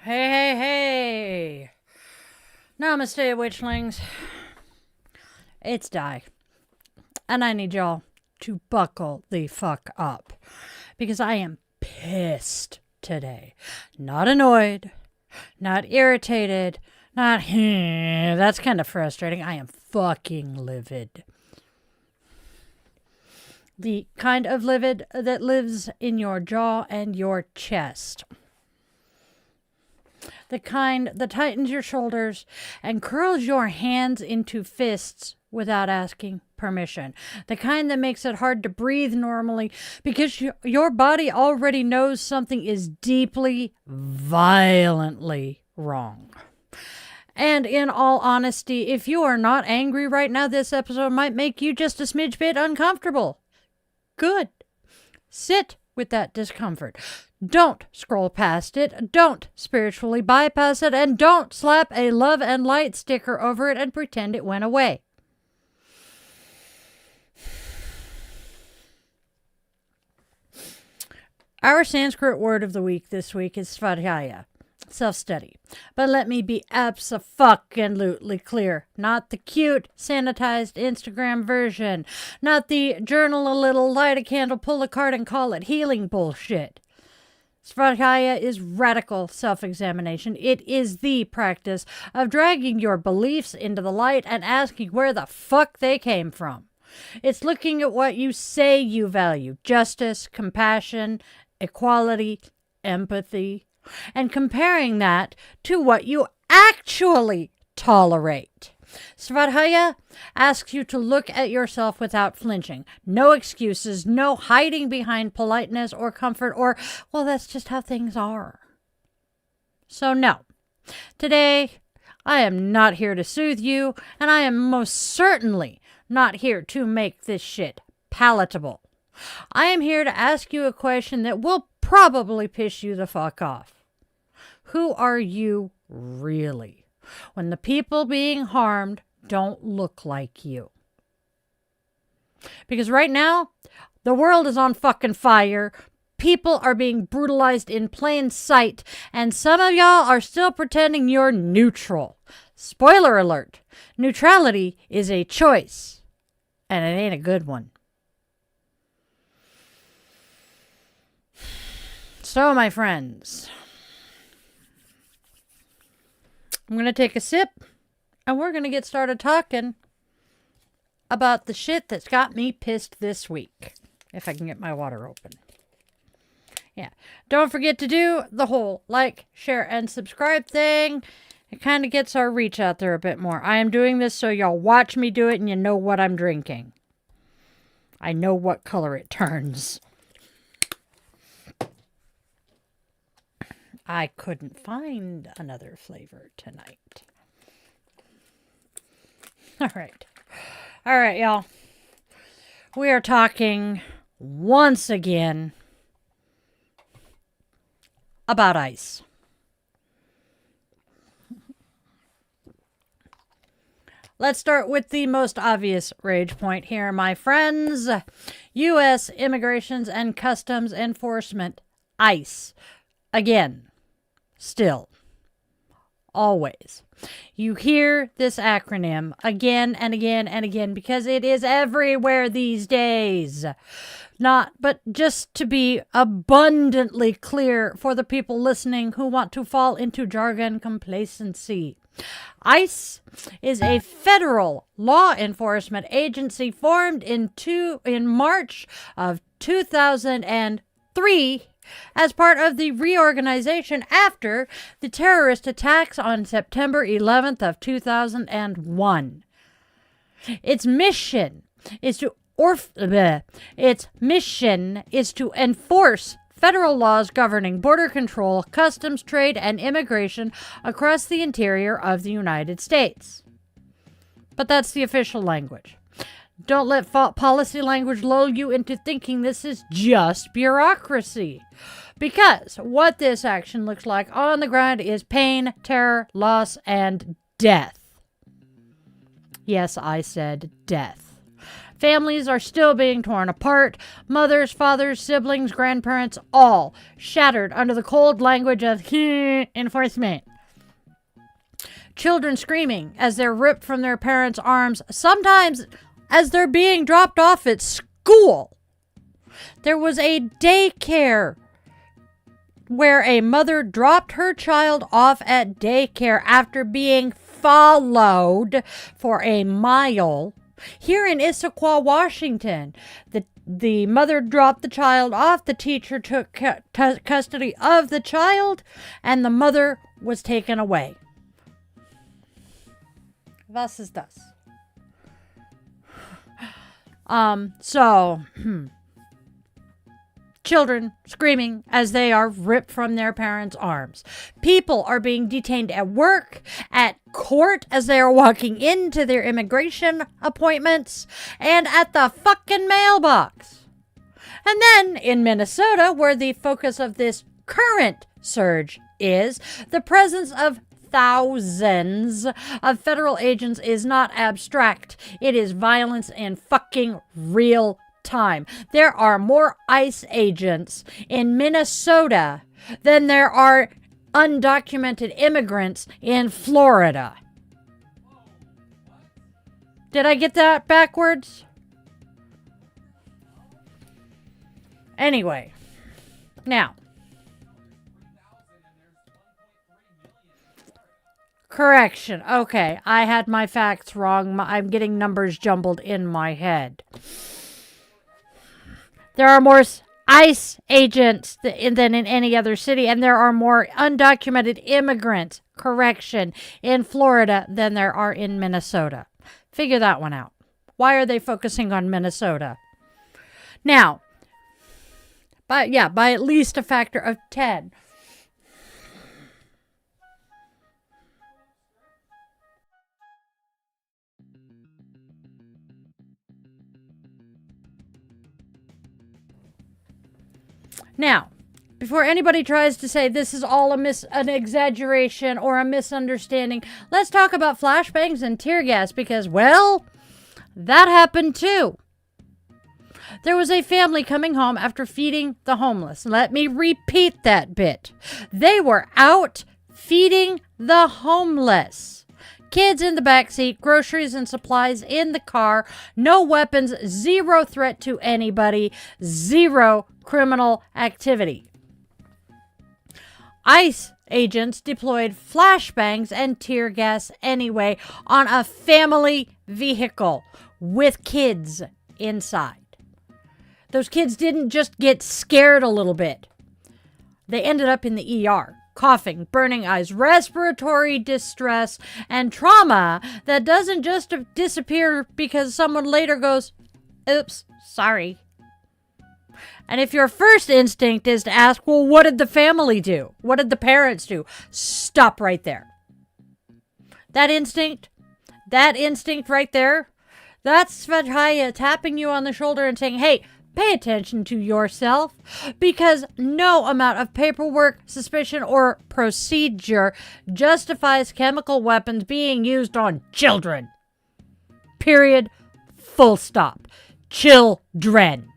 Hey, hey, hey. Namaste, witchlings. It's Di. And I need y'all to buckle the fuck up. Because I am pissed today. Not annoyed. Not irritated. Not, that's kind of frustrating. I am fucking livid. The kind of livid that lives in your jaw and your chest. The kind that tightens your shoulders and curls your hands into fists without asking permission. The kind that makes it hard to breathe normally because your body already knows something is deeply, violently wrong. And in all honesty, if you are not angry right now, this episode might make you just a smidge bit uncomfortable. Good. Sit with that discomfort. Don't scroll past it. Don't spiritually bypass it. And don't slap a love and light sticker over it and pretend it went away. Our Sanskrit word of the week this week is Svādhyāya, self-study. But let me be abso-fucking-lutely clear. Not the cute, sanitized Instagram version. Not the journal a little, light a candle, pull a card, and call it healing bullshit. Svadhyaya is radical self-examination. It is the practice of dragging your beliefs into the light and asking where the fuck they came from. It's looking at what you say you value. Justice, compassion, equality, empathy. And comparing that to what you actually tolerate. Svādhyāya asks you to look at yourself without flinching. No excuses, no hiding behind politeness or comfort or, well, that's just how things are. So no, today I am not here to soothe you, and I am most certainly not here to make this shit palatable. I am here to ask you a question that will probably piss you the fuck off. Who are you really? When the people being harmed don't look like you. Because right now, the world is on fucking fire. people are being brutalized in plain sight, and some of y'all are still pretending you're neutral. Spoiler alert, neutrality is a choice, and it ain't a good one. So, my friends, I'm going to take a sip, and we're going to get started talking about the shit that's got me pissed this week. If I can get my water open. Yeah. Don't forget to do the whole like, share, and subscribe thing. It kind of gets our reach out there a bit more. I am doing this so y'all watch me do it and you know what I'm drinking. I know what color it turns. I couldn't find another flavor tonight. All right, y'all. We are talking once again about ice. Let's start with the most obvious rage point here, my friends. U.S. Immigrations and Customs Enforcement, ICE. Again, still, always. You hear this acronym again and again and again because it is everywhere these days. But just to be abundantly clear for the people listening who want to fall into jargon complacency. ICE is a federal law enforcement agency formed in March of 2003 as part of the reorganization after the terrorist attacks on September 11th of 2001. Its mission is to enforce federal laws governing border control, customs, trade, and immigration across the interior of the United States. But that's the official language. Don't let policy language lull you into thinking this is just bureaucracy. Because what this action looks like on the ground is pain, terror, loss, and death. Yes, I said death. Families are still being torn apart. Mothers, fathers, siblings, grandparents, all shattered under the cold language of enforcement. Children screaming as they're ripped from their parents' arms, sometimes as they're being dropped off at school. There was a daycare where a mother dropped her child off at daycare after being followed for a mile. Here in Issaquah, Washington, the mother dropped the child off, the teacher took custody of the child, and the mother was taken away. Was ist das? Children screaming as they are ripped from their parents' arms. People are being detained at work, at court as they are walking into their immigration appointments, and at the fucking mailbox. And then in Minnesota, where the focus of this current surge is, the presence of thousands of federal agents is not abstract. It is violence in fucking real time. There are more ICE agents in Minnesota than there are undocumented immigrants in Florida. Did I get that backwards? Anyway, now, correction. Okay, I had my facts wrong. I'm getting numbers jumbled in my head. There are more ICE agents than in any other city, and there are more undocumented immigrants, correction, in Florida than there are in Minnesota. Figure that one out. Why are they focusing on Minnesota? Now, by at least a factor of 10. Now, before anybody tries to say this is all an exaggeration or a misunderstanding, let's talk about flashbangs and tear gas because, well, that happened too. There was a family coming home after feeding the homeless. Let me repeat that bit. They were out feeding the homeless. Kids in the backseat, groceries and supplies in the car, no weapons, zero threat to anybody, zero criminal activity. ICE agents deployed flashbangs and tear gas anyway on a family vehicle with kids inside. Those kids didn't just get scared a little bit. They ended up in the ER, coughing, burning eyes, respiratory distress, and trauma that doesn't just disappear because someone later goes, oops, sorry. And if your first instinct is to ask, well, what did the family do? What did the parents do? Stop right there. That instinct right there, that's Svādhyāya tapping you on the shoulder and saying, hey, pay attention to yourself, because no amount of paperwork, suspicion, or procedure justifies chemical weapons being used on children. Period. Full stop. Children.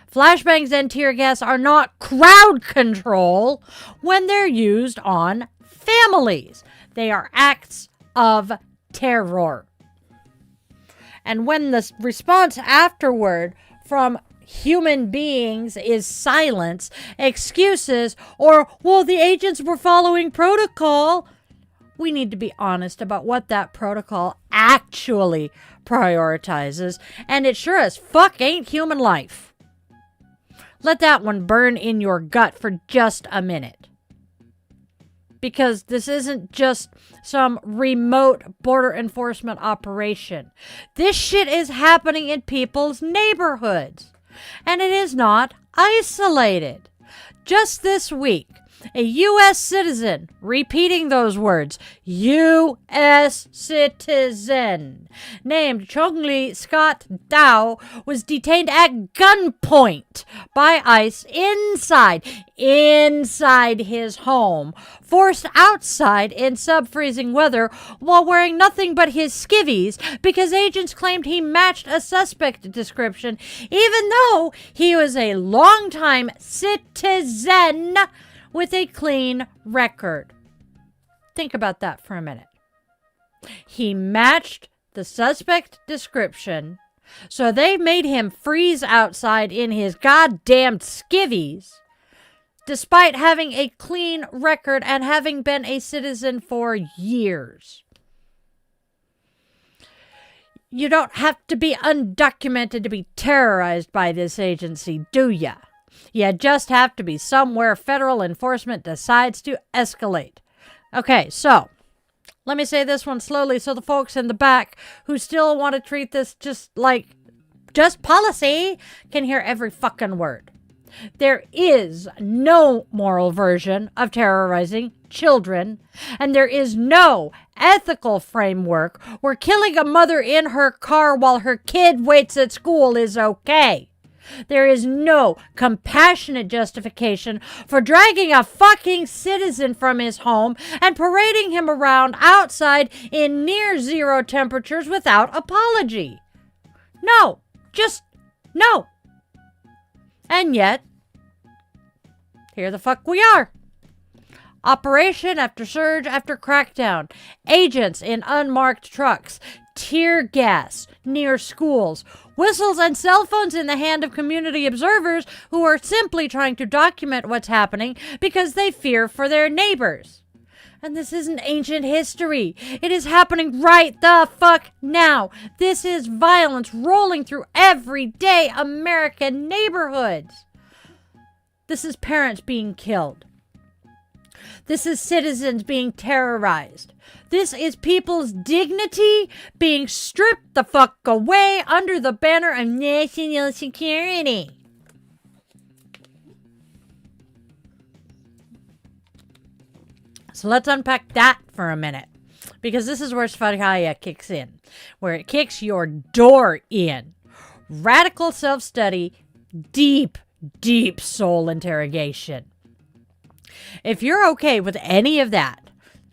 Flashbangs and tear gas are not crowd control when they're used on families. They are acts of terror. And when the response afterward from human beings is silence, excuses, or, well, the agents were following protocol, we need to be honest about what that protocol actually prioritizes, and it sure as fuck ain't human life. Let that one burn in your gut for just a minute. Because this isn't just some remote border enforcement operation. This shit is happening in people's neighborhoods. And it is not isolated. Just this week, a U.S. citizen, repeating those words, U.S. citizen, named Chongli Scott Thao, was detained at gunpoint by ICE inside his home, forced outside in sub-freezing weather while wearing nothing but his skivvies because agents claimed he matched a suspect description, even though he was a longtime citizen with a clean record. Think about that for a minute. He matched the suspect description, so they made him freeze outside in his goddamn skivvies, despite having a clean record and having been a citizen for years. You don't have to be undocumented to be terrorized by this agency, do ya? You just have to be somewhere federal enforcement decides to escalate. Okay, so let me say this one slowly so the folks in the back who still want to treat this just policy can hear every fucking word. There is no moral version of terrorizing children, and there is no ethical framework where killing a mother in her car while her kid waits at school is okay. There is no compassionate justification for dragging a fucking citizen from his home and parading him around outside in near zero temperatures without apology. No, just no. And yet, here the fuck we are. Operation after surge after crackdown. Agents in unmarked trucks. Tear gas near schools. Whistles and cell phones in the hand of community observers who are simply trying to document what's happening because they fear for their neighbors. And this isn't ancient history. It is happening right the fuck now. This is violence rolling through everyday American neighborhoods. This is parents being killed. This is citizens being terrorized. This is people's dignity being stripped the fuck away under the banner of national security. So let's unpack that for a minute, because this is where Svādhyāya kicks in, where it kicks your door in. Radical self-study, deep soul interrogation. If you're okay with any of that,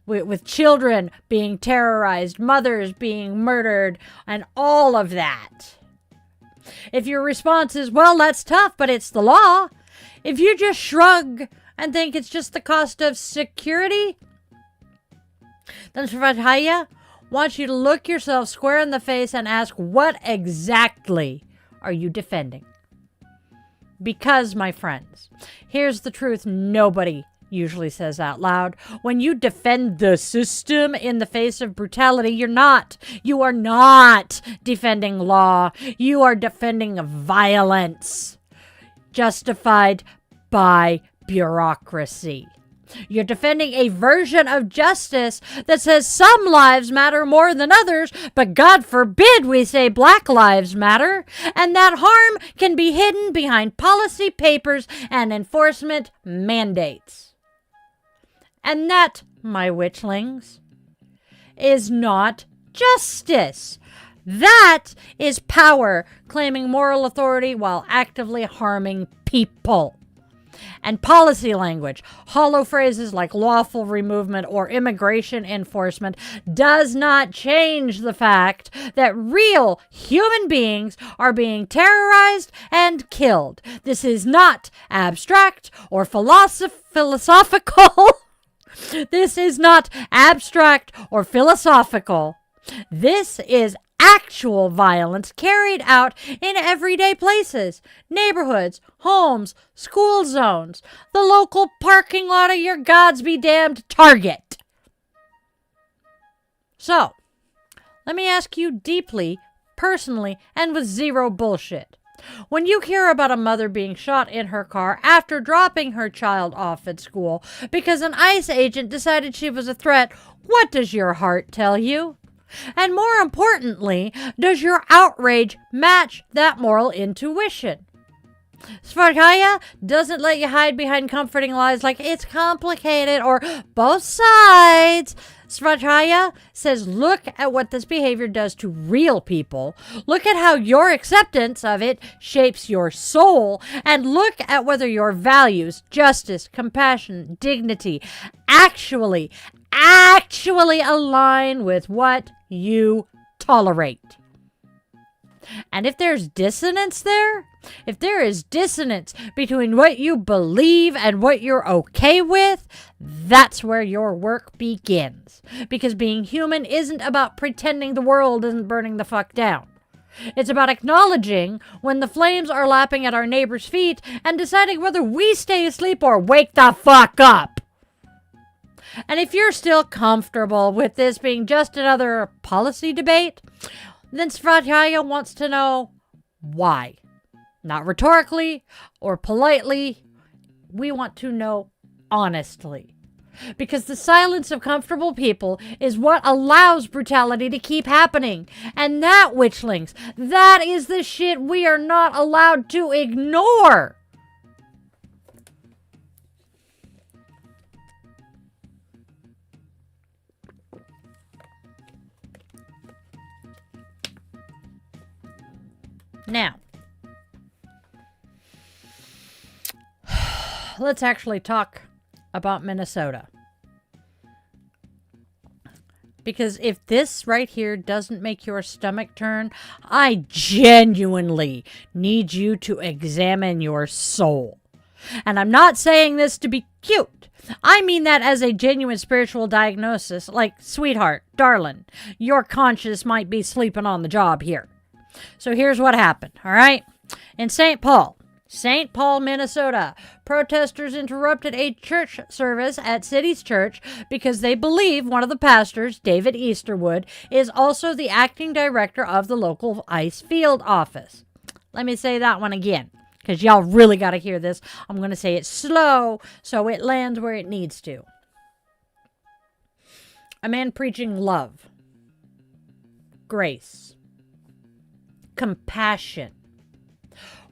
with children being terrorized, mothers being murdered, and all of that, If your response is, well, that's tough, but it's the law. If you just shrug and think it's just the cost of security, then Svādhyāya wants you to look yourself square in the face and ask, what exactly are you defending? Because, my friends, here's the truth nobody usually says out loud. When you defend the system in the face of brutality, you are not defending law. You are defending violence justified by bureaucracy. You're defending a version of justice that says some lives matter more than others, but God forbid we say Black lives matter, and that harm can be hidden behind policy papers and enforcement mandates. And that, my witchlings, is not justice. That is power claiming moral authority while actively harming people. And policy language, hollow phrases like lawful removement or immigration enforcement, does not change the fact that real human beings are being terrorized and killed. This is not abstract or philosophical. This is not abstract or philosophical. This is actual violence carried out in everyday places, neighborhoods, homes, school zones, the local parking lot of your gods be damned Target. So, let me ask you deeply, personally, and with zero bullshit. When you hear about a mother being shot in her car after dropping her child off at school because an ICE agent decided she was a threat, what does your heart tell you? And more importantly, does your outrage match that moral intuition? Svādhyāya doesn't let you hide behind comforting lies like it's complicated or both sides. Svādhyāya says, look at what this behavior does to real people. Look at how your acceptance of it shapes your soul. And look at whether your values, justice, compassion, dignity actually align with what you tolerate. And if there's dissonance there, if there is dissonance between what you believe and what you're okay with, that's where your work begins. Because being human isn't about pretending the world isn't burning the fuck down. It's about acknowledging when the flames are lapping at our neighbor's feet and deciding whether we stay asleep or wake the fuck up. And if you're still comfortable with this being just another policy debate, then Svādhyāya wants to know why. Not rhetorically or politely. We want to know honestly. Because the silence of comfortable people is what allows brutality to keep happening. And that, witchlings, that is the shit we are not allowed to ignore. Now, let's actually talk about Minnesota. Because if this right here doesn't make your stomach turn, I genuinely need you to examine your soul. And I'm not saying this to be cute. I mean that as a genuine spiritual diagnosis, like, sweetheart, darling, your conscience might be sleeping on the job here. So here's what happened, all right? In St. Paul, Minnesota, protesters interrupted a church service at City's Church because they believe one of the pastors, David Easterwood, is also the acting director of the local ICE field office. Let me say that one again, because y'all really got to hear this. I'm going to say it slow so it lands where it needs to. A man preaching love, grace, compassion,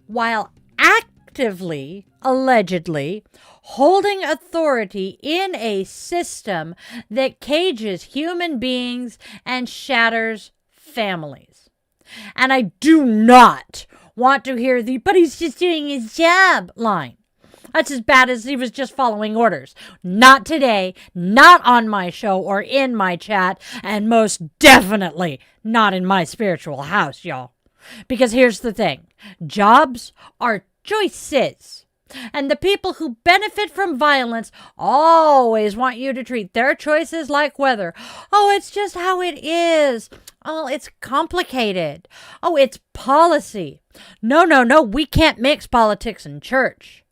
while actively, allegedly, holding authority in a system that cages human beings and shatters families. And I do not want to hear the, but he's just doing his job line. That's as bad as he was just following orders. Not today, not on my show or in my chat, and most definitely not in my spiritual house, y'all. Because here's the thing. Jobs are choices. And the people who benefit from violence always want you to treat their choices like weather. Oh, it's just how it is. Oh, it's complicated. Oh, it's policy. No, we can't mix politics and church.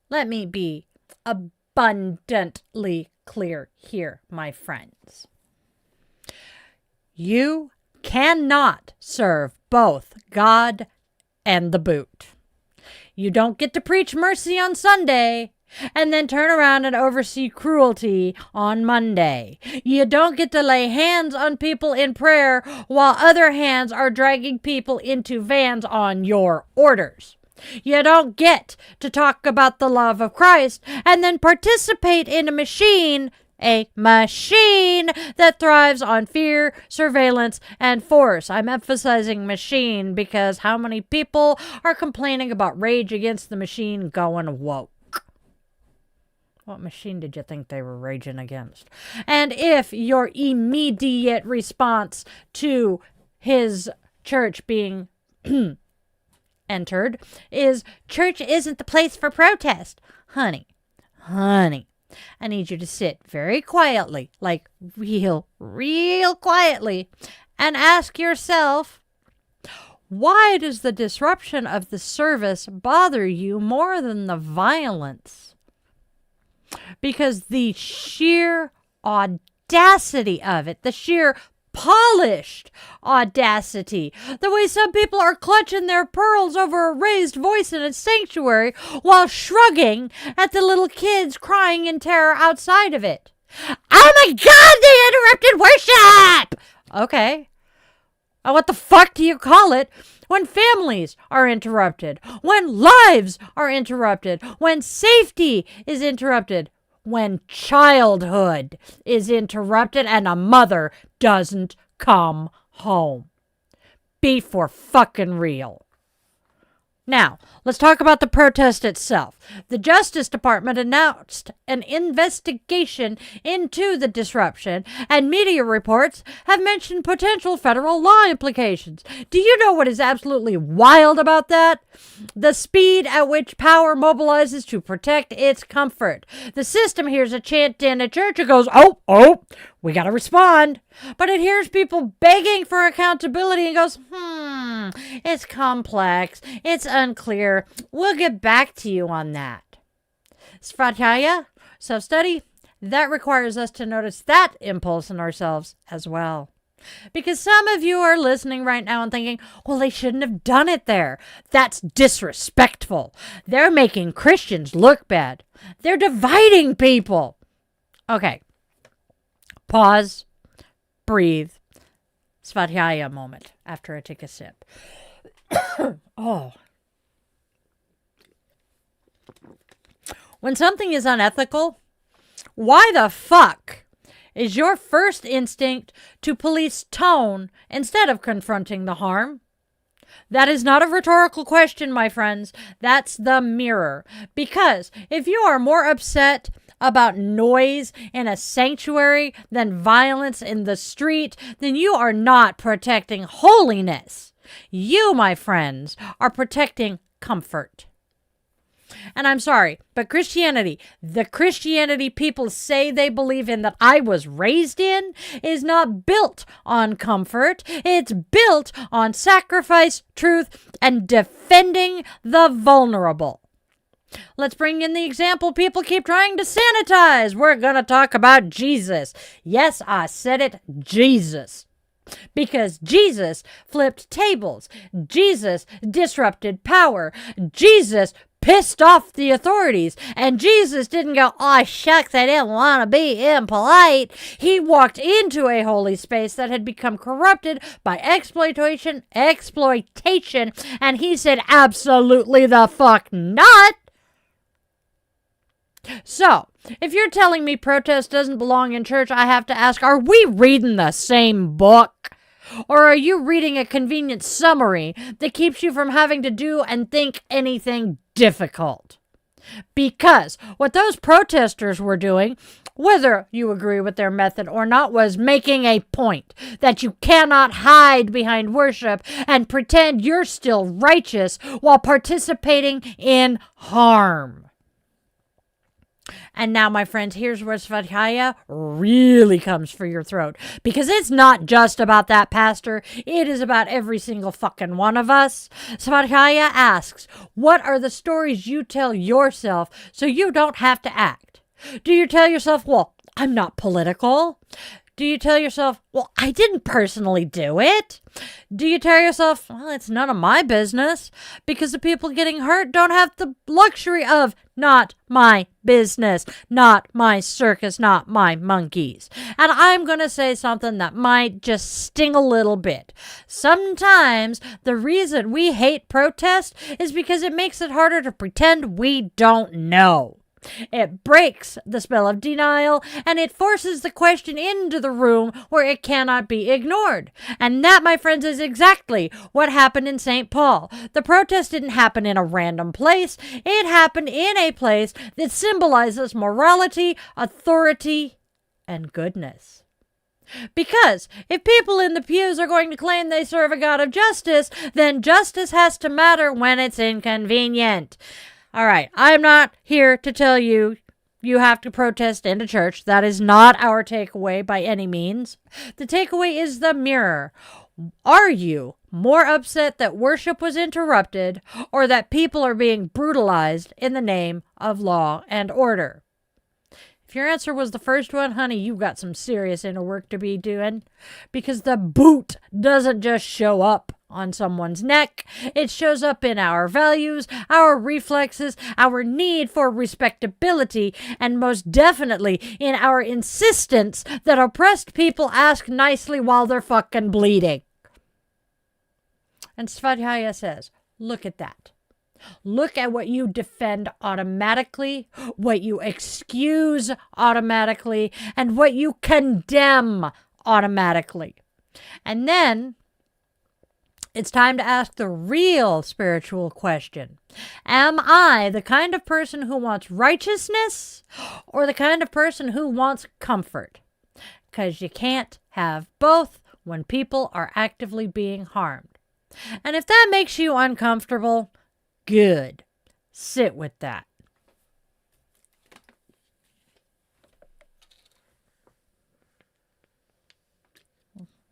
Let me be abundantly clear here, my friends. You cannot serve both God and the boot. You don't get to preach mercy on Sunday and then turn around and oversee cruelty on Monday. You don't get to lay hands on people in prayer while other hands are dragging people into vans on your orders. You don't get to talk about the love of Christ and then participate in a machine that thrives on fear, surveillance, and force. I'm emphasizing machine because how many people are complaining about Rage Against the Machine going woke? What machine did you think they were raging against? And if your immediate response to his church being entered is, church isn't the place for protest, honey, I need you to sit very quietly, like real quietly, and ask yourself, why does the disruption of the service bother you more than the violence? Because the sheer audacity of it, the sheer polished audacity, the way some people are clutching their pearls over a raised voice in a sanctuary while shrugging at the little kids crying in terror outside of it. Oh my God, they interrupted worship! Okay. What the fuck do you call it when families are interrupted, when lives are interrupted, when safety is interrupted, when childhood is interrupted and a mother doesn't come home? Be for fucking real. Now, let's talk about the protest itself. The Justice Department announced an investigation into the disruption, and media reports have mentioned potential federal law implications. Do you know what is absolutely wild about that? The speed at which power mobilizes to protect its comfort. The system hears a chant in a church and goes, oh, we gotta respond. But it hears people begging for accountability and goes, it's complex, it's unclear, we'll get back to you on that. Svādhyāya, self-study, that requires us to notice that impulse in ourselves as well. Because some of you are listening right now and thinking, well, they shouldn't have done it there. That's disrespectful. They're making Christians look bad. They're dividing people. Okay. Pause. Breathe. Svādhyāya moment after I take a sip. Oh. When something is unethical, why the fuck is your first instinct to police tone instead of confronting the harm? That is not a rhetorical question, my friends. That's the mirror. Because if you are more upset about noise in a sanctuary than violence in the street, then you are not protecting holiness. You, my friends, are protecting comfort. And I'm sorry, but Christianity, the Christianity people say they believe in, that I was raised in, is not built on comfort. It's built on sacrifice, truth, and defending the vulnerable. Let's bring in the example people keep trying to sanitize. We're going to talk about Jesus. Yes, I said it, Jesus. Because Jesus flipped tables. Jesus disrupted power. Jesus pissed off the authorities. And Jesus didn't go, oh, shucks, I didn't want to be impolite. He walked into a holy space that had become corrupted by exploitation, and he said, absolutely the fuck not. So, if you're telling me protest doesn't belong in church, I have to ask, are we reading the same book? Or are you reading a convenient summary that keeps you from having to do and think anything difficult? Because what those protesters were doing whether you agree with their method or not, was making a point that you cannot hide behind worship and pretend you're still righteous while participating in harm. And now, my friends, here's where Svādhyāya really comes for your throat. Because it's not just about that pastor. It is about every single fucking one of us. Svādhyāya asks, what are the stories you tell yourself so you don't have to act? Do you tell yourself, well, I'm not political? Do you tell yourself, well, I didn't personally do it? Do you tell yourself, well, it's none of my business? Because the people getting hurt don't have the luxury of not my business, not my circus, not my monkeys. And I'm going to say something that might just sting a little bit. Sometimes the reason we hate protest is because it makes it harder to pretend we don't know. It breaks the spell of denial, and it forces the question into the room where it cannot be ignored. And that, my friends, is exactly what happened in St. Paul. The protest didn't happen in a random place. It happened in a place that symbolizes morality, authority, and goodness. Because if people in the pews are going to claim they serve a God of justice, then justice has to matter when it's inconvenient. All right, I'm not here to tell you you have to protest in a church. That is not our takeaway by any means. The takeaway is the mirror. Are you more upset that worship was interrupted or that people are being brutalized in the name of law and order? If your answer was the first one, honey, you've got some serious inner work to be doing, because the boot doesn't just show up on someone's neck. It shows up in our values, our reflexes, our need for respectability, and most definitely in our insistence that oppressed people ask nicely while they're fucking bleeding. And Svādhyāya says, look at that. Look at what you defend automatically, what you excuse automatically, and what you condemn automatically. And then it's time to ask the real spiritual question. Am I the kind of person who wants righteousness or the kind of person who wants comfort? Because you can't have both when people are actively being harmed. And if that makes you uncomfortable, good. Sit with that.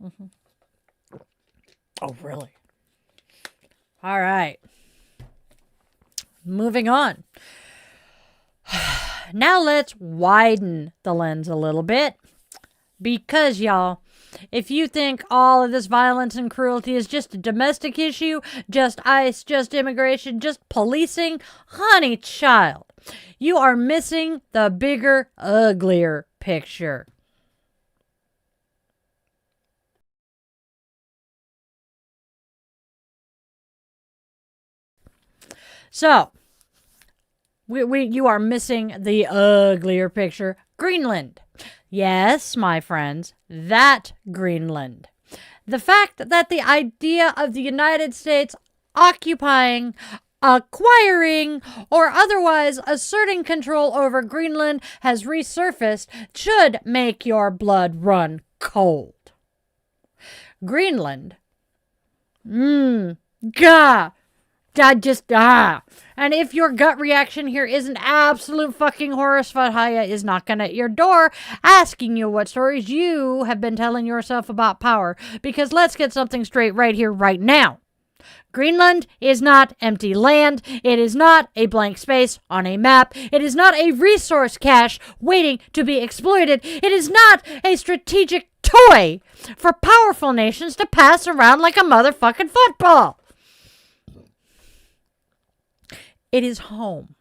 Mm-hmm. Oh, really? All right. Moving on. Now let's widen the lens a little bit. Because, y'all, if you think all of this violence and cruelty is just a domestic issue, just ICE, just immigration, just policing, honey child, you are missing the bigger, uglier picture. So, you are missing the uglier picture. Greenland. Yes, my friends, that Greenland. The fact that the idea of the United States occupying, acquiring, or otherwise asserting control over Greenland has resurfaced should make your blood run cold. Greenland. Gah. And if your gut reaction here isn't absolute fucking horror, Svadhyaya is knocking at your door, asking you what stories you have been telling yourself about power. Because let's get something straight right here, right now. Greenland is not empty land. It is not a blank space on a map. It is not a resource cache waiting to be exploited. It is not a strategic toy for powerful nations to pass around like a motherfucking football. It is home.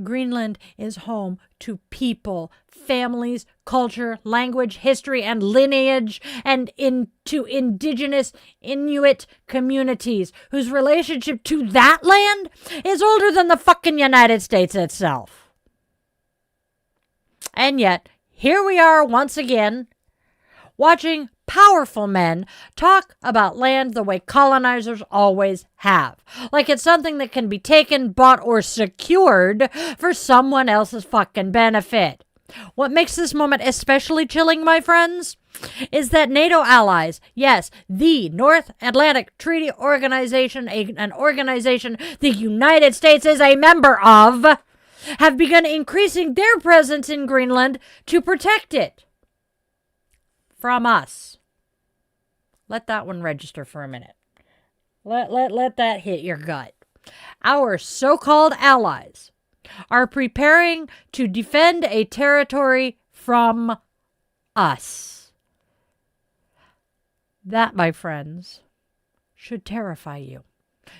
Greenland is home to people, families, culture, language, history, and lineage, and into indigenous Inuit communities whose relationship to that land is older than the fucking United States itself. And yet, here we are once again, watching powerful men talk about land the way colonizers always have. Like it's something that can be taken, bought, or secured for someone else's fucking benefit. What makes this moment especially chilling, my friends, is that NATO allies, yes, the North Atlantic Treaty Organization, an organization the United States is a member of, have begun increasing their presence in Greenland to protect it from us. Let that one register for a minute. Let that hit your gut. Our so-called allies are preparing to defend a territory from us. That, my friends, should terrify you.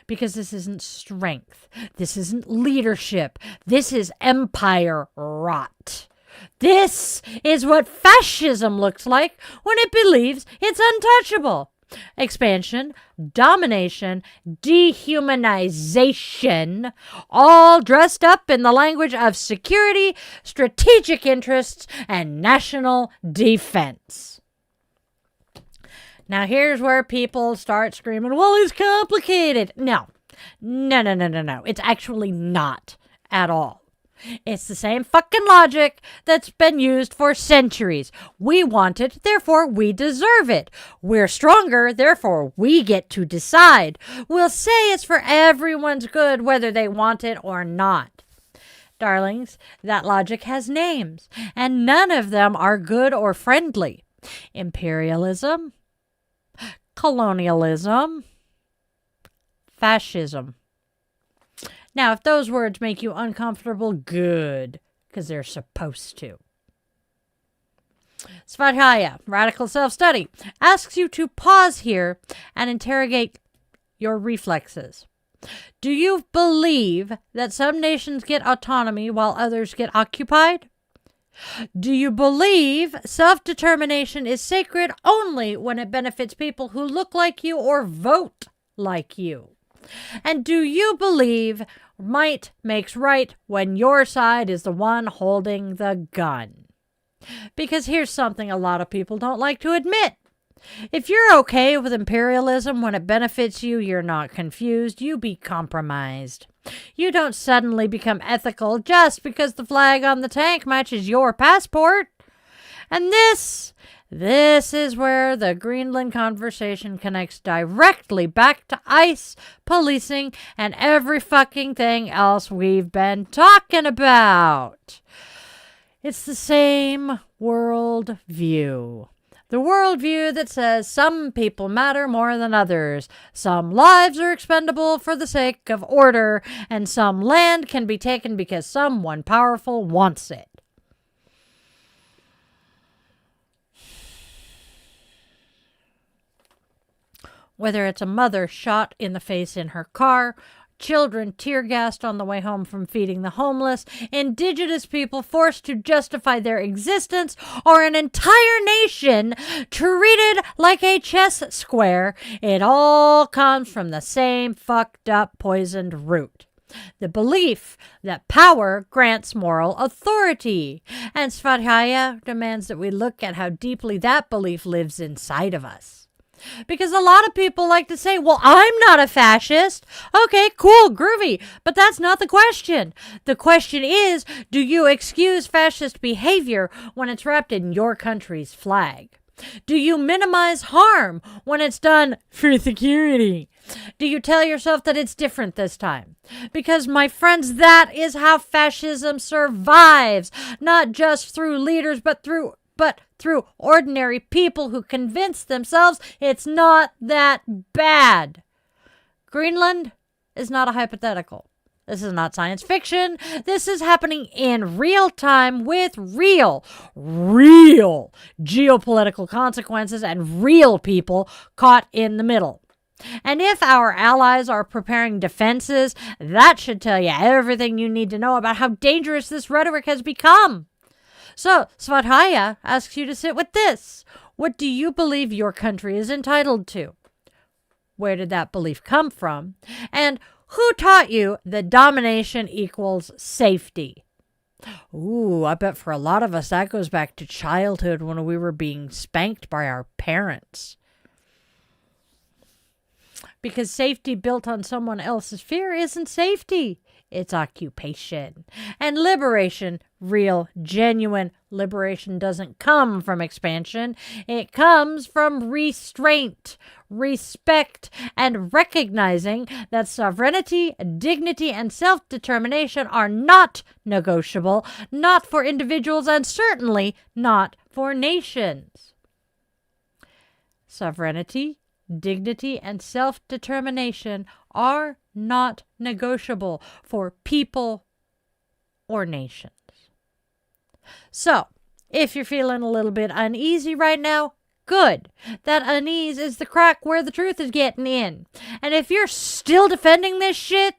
Because this isn't strength. This isn't leadership. This is empire rot. This is what fascism looks like when it believes it's untouchable. Expansion, domination, dehumanization, all dressed up in the language of security, strategic interests, and national defense. Now, here's where people start screaming, well, it's complicated. No. It's actually not at all. It's the same fucking logic that's been used for centuries. We want it, therefore we deserve it. We're stronger, therefore we get to decide. We'll say it's for everyone's good, whether they want it or not. Darlings, that logic has names, and none of them are good or friendly. Imperialism, colonialism, fascism. Now, if those words make you uncomfortable, good, because they're supposed to. Svādhyāya, radical self-study, asks you to pause here and interrogate your reflexes. Do you believe that some nations get autonomy while others get occupied? Do you believe self-determination is sacred only when it benefits people who look like you or vote like you? And do you believe might makes right when your side is the one holding the gun? Because here's something a lot of people don't like to admit. If you're okay with imperialism when it benefits you, you're not confused, you be compromised. You don't suddenly become ethical just because the flag on the tank matches your passport. And this is where the Greenland conversation connects directly back to ICE, policing, and every fucking thing else we've been talking about. It's the same world view. The worldview that says some people matter more than others, some lives are expendable for the sake of order, and some land can be taken because someone powerful wants it. Whether it's a mother shot in the face in her car, children tear-gassed on the way home from feeding the homeless, indigenous people forced to justify their existence, or an entire nation treated like a chess square, it all comes from the same fucked up poisoned root. The belief that power grants moral authority. And Svadhyāya demands that we look at how deeply that belief lives inside of us. Because a lot of people like to say, well, I'm not a fascist. Okay, cool, groovy. But that's not the question. The question is, do you excuse fascist behavior when it's wrapped in your country's flag? Do you minimize harm when it's done for security? Do you tell yourself that it's different this time? Because, my friends, that is how fascism survives. Not just through leaders, but through ordinary people who convince themselves it's not that bad. Greenland is not a hypothetical. This is not science fiction. This is happening in real time with real geopolitical consequences and real people caught in the middle. And if our allies are preparing defenses, that should tell you everything you need to know about how dangerous this rhetoric has become. So, Svādhyāya asks you to sit with this. What do you believe your country is entitled to? Where did that belief come from? And who taught you that domination equals safety? Ooh, I bet for a lot of us that goes back to childhood when we were being spanked by our parents. Because safety built on someone else's fear isn't safety. it's occupation. And liberation, real, genuine liberation, doesn't come from expansion. It comes from restraint, respect, and recognizing that sovereignty, dignity, and self-determination are not negotiable, not for individuals, and certainly not for nations. Sovereignty, dignity, and self-determination are not negotiable for people or nations. So, if you're feeling a little bit uneasy right now, good. That unease is the crack where the truth is getting in. And if you're still defending this shit,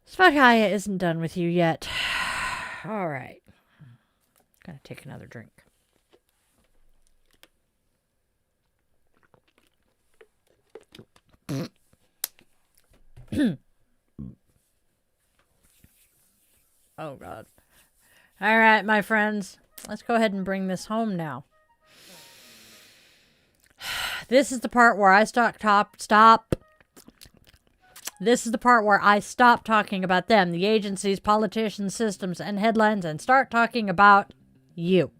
Svádhyāya isn't done with you yet. All right. Gotta take another drink. Oh, God. All right, my friends. Let's go ahead and bring this home now. This is the part where I stop. This is the part where I stop talking about them, the agencies, politicians, systems, and headlines, and start talking about you.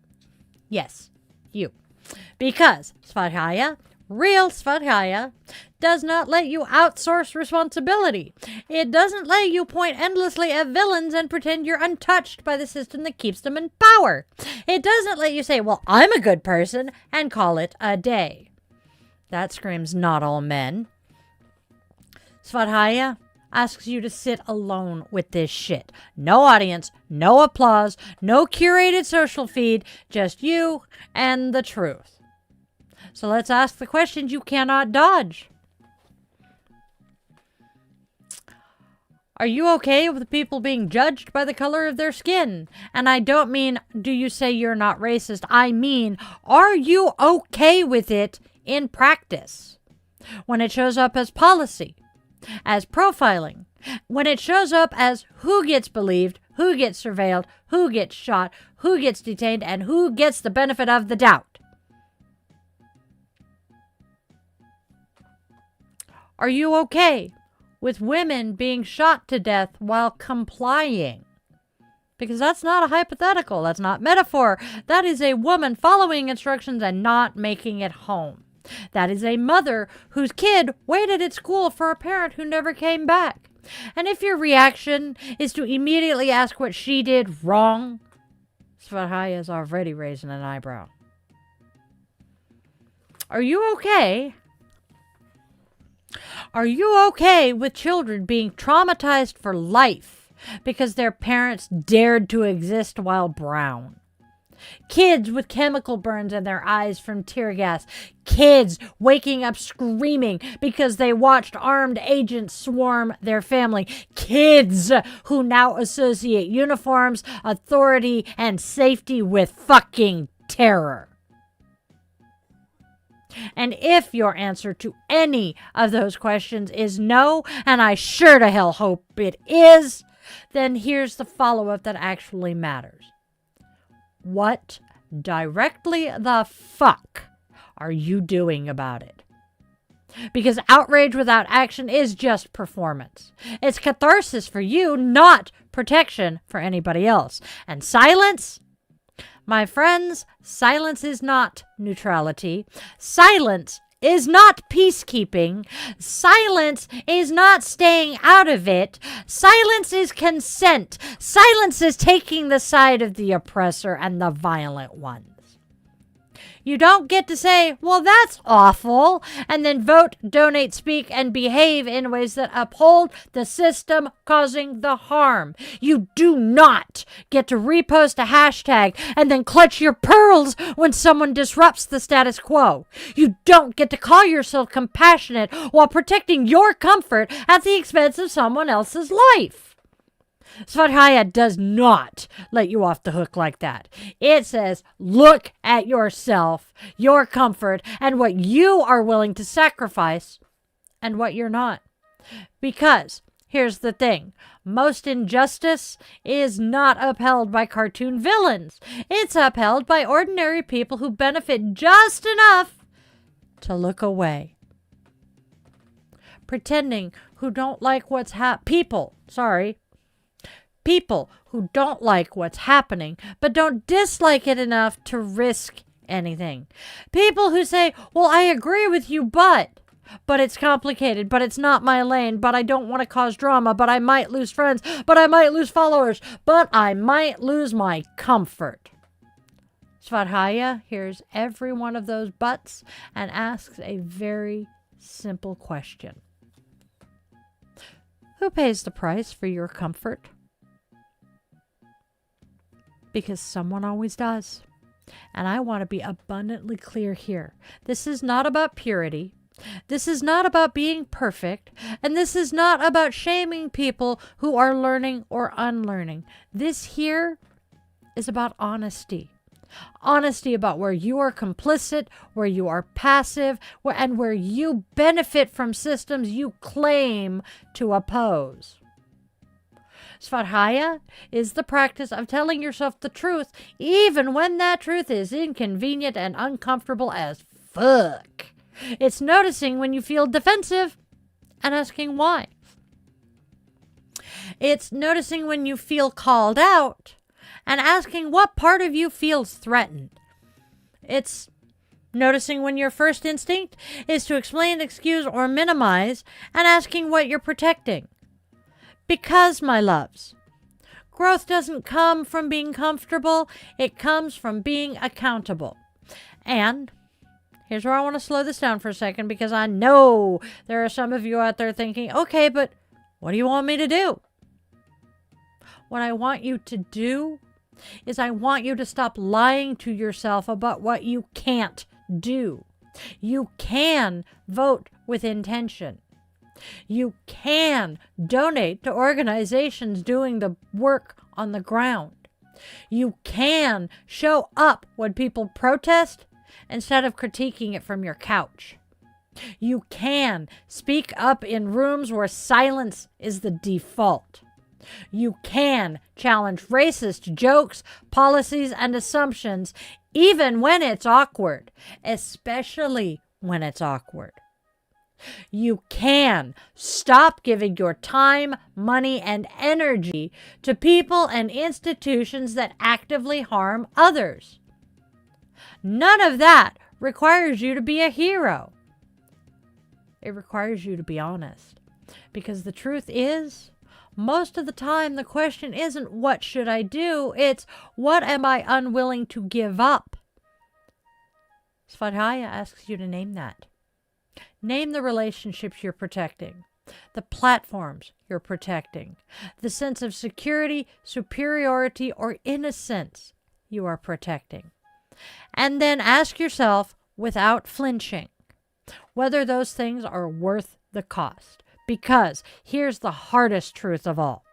Yes, you. Because Svádhyāya, real Svádhyāya, does not let you outsource responsibility. It doesn't let you point endlessly at villains and pretend you're untouched by the system that keeps them in power. It doesn't let you say, well, I'm a good person, and call it a day. That screams not all men. Svádhyāya asks you to sit alone with this shit. No audience, no applause, no curated social feed, just you and the truth. So let's ask the questions you cannot dodge. Are you okay with people being judged by the color of their skin? And I don't mean, do you say you're not racist? I mean, are you okay with it in practice? When it shows up as policy, as profiling, when it shows up as who gets believed, who gets surveilled, who gets shot, who gets detained, and who gets the benefit of the doubt. Are you okay with women being shot to death while complying? Because that's not a hypothetical. That's not metaphor. That is a woman following instructions and not making it home. That is a mother whose kid waited at school for a parent who never came back. And if your reaction is to immediately ask what she did wrong, Svádhyāya is already raising an eyebrow. Are you okay? Are you okay with children being traumatized for life because their parents dared to exist while brown? Kids with chemical burns in their eyes from tear gas. Kids waking up screaming because they watched armed agents swarm their family. Kids who now associate uniforms, authority, and safety with fucking terror. And if your answer to any of those questions is no, and I sure to hell hope it is, then here's the follow-up that actually matters. What directly the fuck are you doing about it? Because outrage without action is just performance. It's catharsis for you, not protection for anybody else. And silence? My friends, silence is not neutrality. Silence is not peacekeeping. Silence is not staying out of it. Silence is consent. Silence is taking the side of the oppressor and the violent ones. You don't get to say, well, that's awful, and then vote, donate, speak, and behave in ways that uphold the system causing the harm. You do not get to repost a hashtag and then clutch your pearls when someone disrupts the status quo. You don't get to call yourself compassionate while protecting your comfort at the expense of someone else's life. Svádhyāya does not let you off the hook like that. It says, look at yourself, your comfort, and what you are willing to sacrifice and what you're not. Because, here's the thing, most injustice is not upheld by cartoon villains. It's upheld by ordinary people who benefit just enough to look away. Pretending who don't like what's people who don't like what's happening, but don't dislike it enough to risk anything. People who say, well, I agree with you, but it's complicated, but it's not my lane, but I don't want to cause drama, but I might lose friends, but I might lose followers, but I might lose my comfort. Svādhyāya hears every one of those buts and asks a very simple question. Who pays the price for your comfort? Because someone always does. And I want to be abundantly clear here. This is not about purity. This is not about being perfect. And this is not about shaming people who are learning or unlearning. This here is about honesty. Honesty about where you are complicit, where you are passive, and where you benefit from systems you claim to oppose. Svādhyāya is the practice of telling yourself the truth, even when that truth is inconvenient and uncomfortable as fuck. It's noticing when you feel defensive and asking why. It's noticing when you feel called out and asking what part of you feels threatened. It's noticing when your first instinct is to explain, excuse, or minimize, and asking what you're protecting. Because, my loves, growth doesn't come from being comfortable, it comes from being accountable. And here's where I want to slow this down for a second, because I know there are some of you out there thinking, okay, but what do you want me to do? What I want you to do is I want you to stop lying to yourself about what you can't do. You can vote with intention. You can donate to organizations doing the work on the ground. You can show up when people protest instead of critiquing it from your couch. You can speak up in rooms where silence is the default. You can challenge racist jokes, policies, and assumptions, even when it's awkward, especially when it's awkward. You can stop giving your time, money, and energy to people and institutions that actively harm others. None of that requires you to be a hero. It requires you to be honest. Because the truth is, most of the time, the question isn't what should I do? It's what am I unwilling to give up? Svādhyāya asks you to name that. Name the relationships you're protecting, the platforms you're protecting, the sense of security, superiority, or innocence you are protecting. And then ask yourself, without flinching, whether those things are worth the cost. Because here's the hardest truth of all.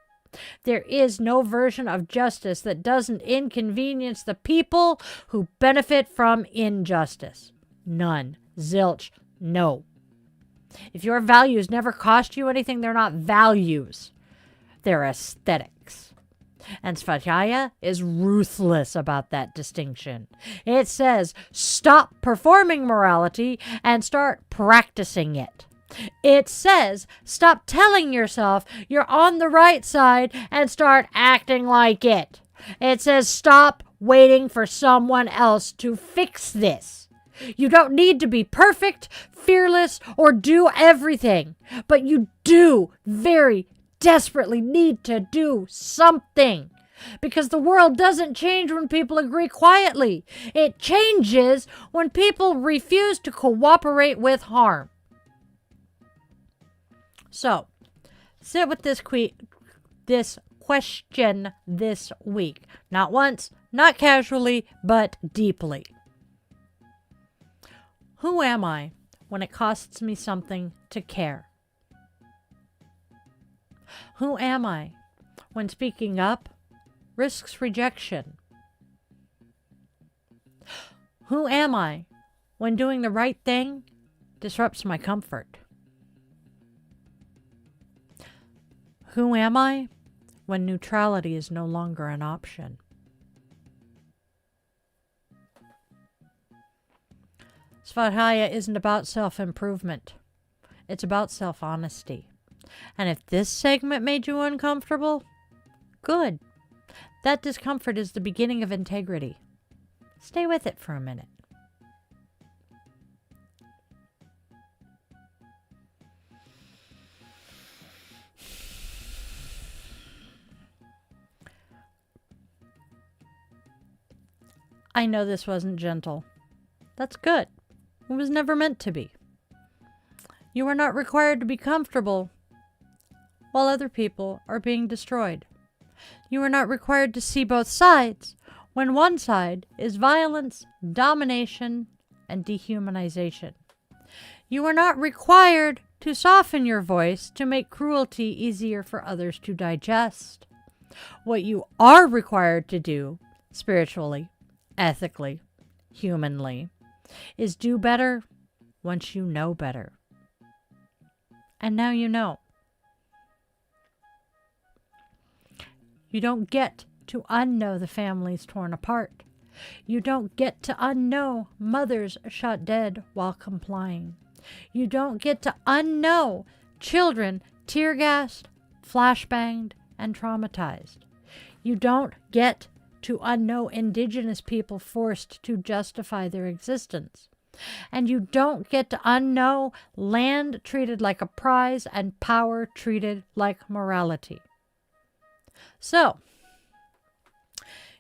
There is no version of justice that doesn't inconvenience the people who benefit from injustice. None. Zilch. No. If your values never cost you anything, they're not values. They're aesthetics. And Svādhyāya is ruthless about that distinction. It says, stop performing morality and start practicing it. It says, stop telling yourself you're on the right side and start acting like it. It says, stop waiting for someone else to fix this. You don't need to be perfect, fearless, or do everything, but you do very desperately need to do something. Because the world doesn't change when people agree quietly. It changes when people refuse to cooperate with harm. So, sit with this question this week. Not once, not casually, but deeply. Who am I when it costs me something to care? Who am I when speaking up risks rejection? Who am I when doing the right thing disrupts my comfort? Who am I when neutrality is no longer an option? Svādhyāya isn't about self-improvement. It's about self-honesty. And if this segment made you uncomfortable, good. That discomfort is the beginning of integrity. Stay with it for a minute. I know this wasn't gentle. That's good. It was never meant to be. You are not required to be comfortable while other people are being destroyed. You are not required to see both sides when one side is violence, domination, and dehumanization. You are not required to soften your voice to make cruelty easier for others to digest. What you are required to do, spiritually, ethically, humanly, is do better once you know better. And now you know. You don't get to unknow the families torn apart. You don't get to unknow mothers shot dead while complying. You don't get to unknow children tear-gassed, flashbanged, and traumatized. You don't get to unknow indigenous people forced to justify their existence. And you don't get to unknow land treated like a prize and power treated like morality. So,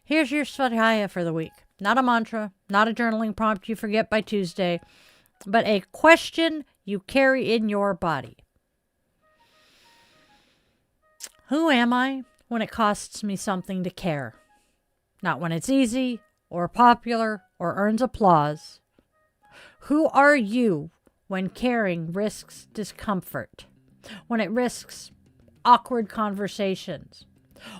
here's your Svādhyāya for the week. Not a mantra, not a journaling prompt you forget by Tuesday, but a question you carry in your body. Who am I when it costs me something to care? Not when it's easy or popular or earns applause. Who are you when caring risks discomfort? When it risks awkward conversations?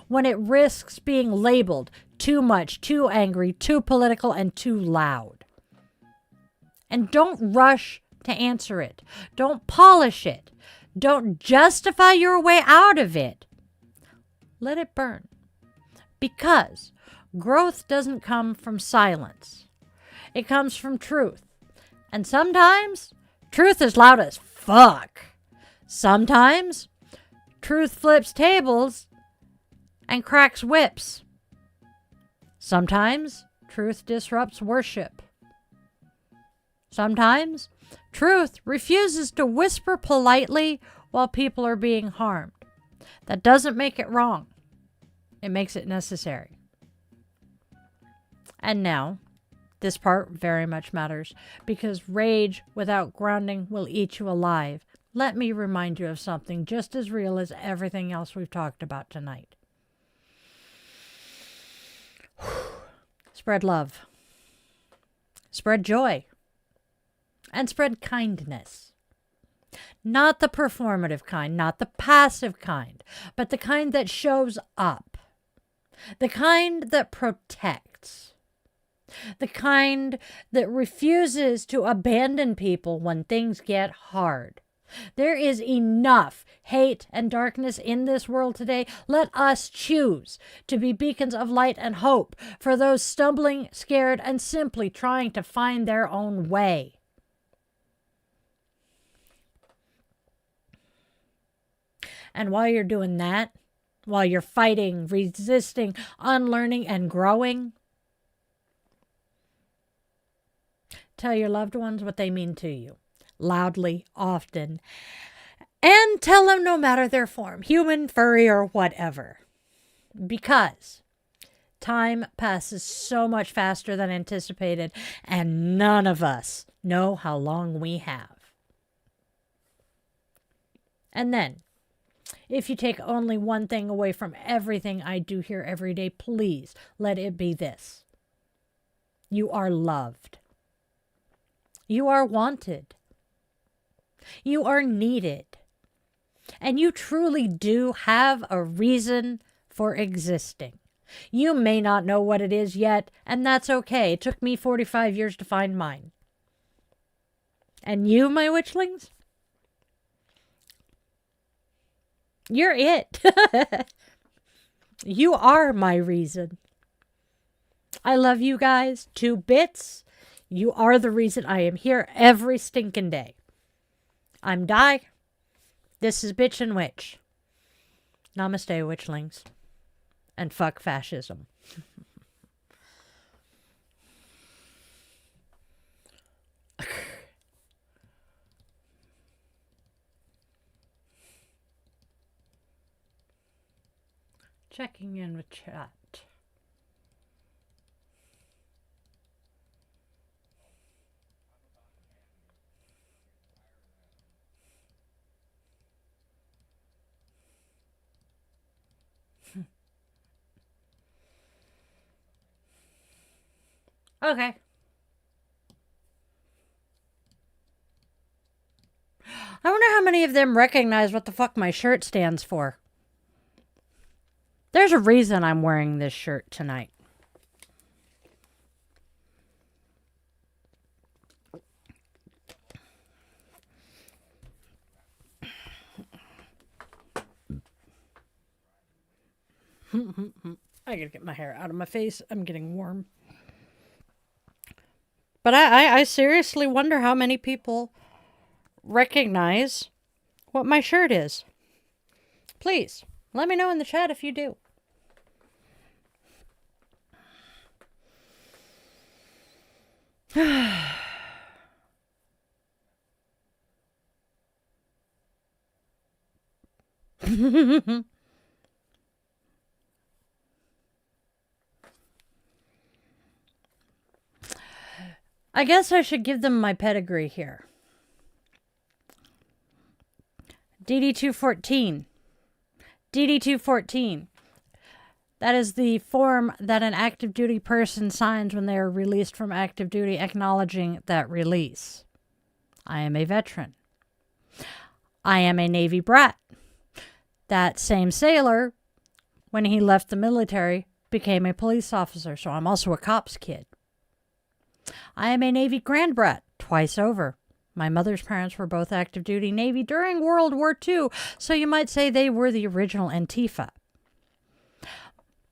When it risks being labeled too much, too angry, too political, and too loud? And don't rush to answer it. Don't polish it. Don't justify your way out of it. Let it burn. Because growth doesn't come from silence. It comes from truth. And sometimes truth is loud as fuck. Sometimes truth flips tables and cracks whips. Sometimes truth disrupts worship. Sometimes truth refuses to whisper politely while people are being harmed. That doesn't make it wrong. It makes it necessary. And now, this part very much matters because rage without grounding will eat you alive. Let me remind you of something just as real as everything else we've talked about tonight. Spread love. Spread joy. And spread kindness. Not the performative kind, not the passive kind, but the kind that shows up. The kind that protects. The kind that refuses to abandon people when things get hard. There is enough hate and darkness in this world today. Let us choose to be beacons of light and hope for those stumbling, scared, and simply trying to find their own way. And while you're doing that, while you're fighting, resisting, unlearning, and growing, tell your loved ones what they mean to you. Loudly, often, and tell them no matter their form, human, furry, or whatever. Because time passes so much faster than anticipated, and none of us know how long we have. And then, if you take only one thing away from everything I do here every day, please let it be this. You are loved. You are wanted. You are needed. And you truly do have a reason for existing. You may not know what it is yet, and that's okay. It took me 45 years to find mine. And you, my witchlings? You're it. You are my reason. I love you guys to bits. You are the reason I am here every stinking day. I'm Di. This is Bitch and Witch. Namaste, witchlings. And fuck fascism. Checking in with chat. Okay. I wonder how many of them recognize what the fuck my shirt stands for. There's a reason I'm wearing this shirt tonight. I gotta get my hair out of my face. I'm getting warm. But I seriously wonder how many people recognize what my shirt is. Please, let me know in the chat if you do. I guess I should give them my pedigree here. DD-214. DD-214. That is the form that an active duty person signs when they are released from active duty, acknowledging that release. I am a veteran. I am a Navy brat. That same sailor, when he left the military, became a police officer, so I'm also a cop's kid. I am a Navy grand brat, twice over. My mother's parents were both active duty Navy during World War II, so you might say they were the original Antifa.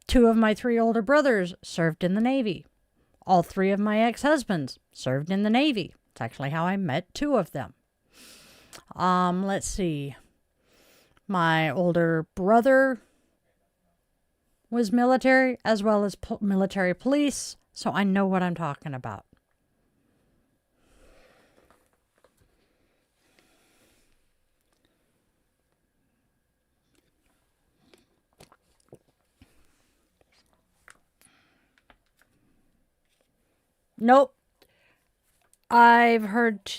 2 of my 3 older brothers served in the Navy. All 3 of my ex-husbands served in the Navy. It's actually how I met 2 of them. Let's see. My older brother was military, as well as military police, so I know what I'm talking about. Nope. I've heard...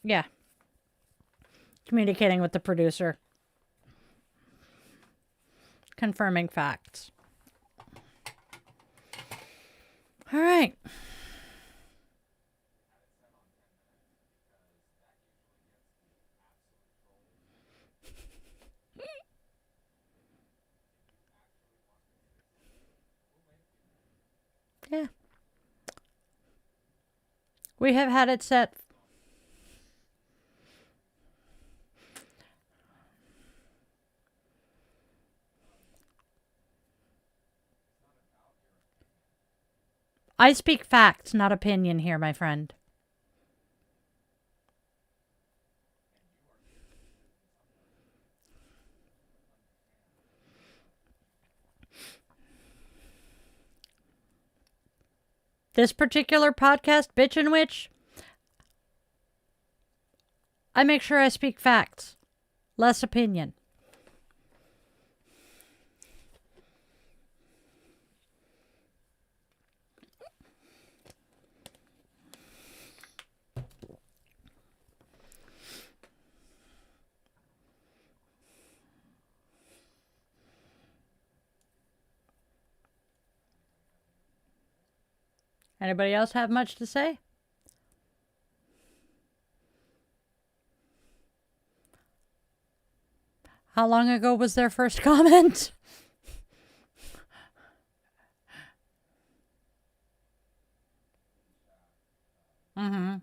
Yeah. Communicating with the producer. Confirming facts. All right. Yeah. We have had it set. I speak facts, not opinion here, my friend. This particular podcast, Bitch and Witch, I make sure I speak facts, less opinion. Anybody else have much to say? How long ago was their first comment? Mm-hmm.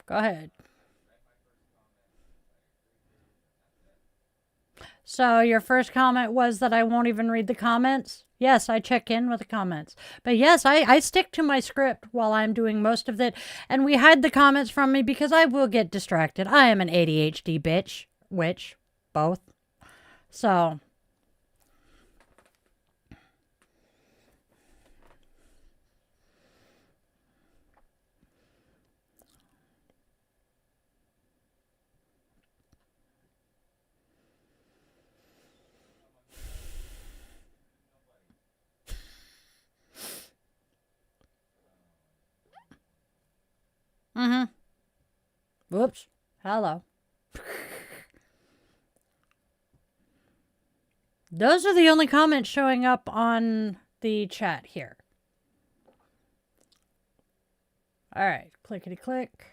Go ahead. So your first comment was that I won't even read the comments? Yes, I check in with the comments. But yes, I stick to my script while I'm doing most of it. And we hide the comments from me because I will get distracted. I am an ADHD bitch. Which, both. So... Whoops. Hello. Those are the only comments showing up on the chat here. Alright. Clickety click.